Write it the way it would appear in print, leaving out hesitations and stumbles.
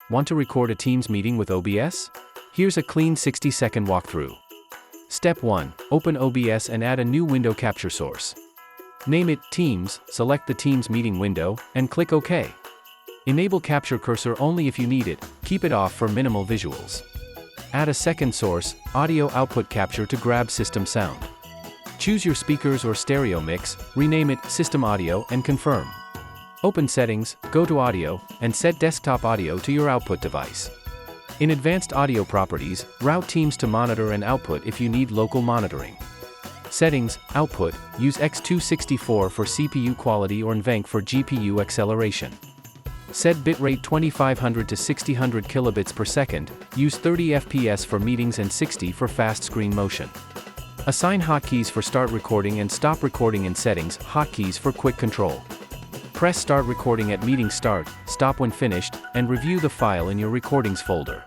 Want to record a Teams meeting with OBS? Here's a clean 60-second walkthrough. Step 1. Open OBS and add a new window capture source. Name it Teams, select the Teams meeting window, and click OK. Enable capture cursor only if you need it, keep it off for minimal visuals. Add a second source, audio output capture to grab system sound. Choose your speakers or stereo mix, rename it System Audio and confirm. Open Settings, go to Audio, and set desktop audio to your output device. In Advanced Audio Properties, route Teams to monitor and output if you need local monitoring. Settings, Output, use X264 for CPU quality or NVENC for GPU acceleration. Set bitrate 2500 to 6000 kilobits per second, use 30 FPS for meetings and 60 for fast screen motion. Assign hotkeys for start recording and stop recording in Settings, hotkeys for quick control. Press start recording at meeting start, stop when finished, and review the file in your recordings folder.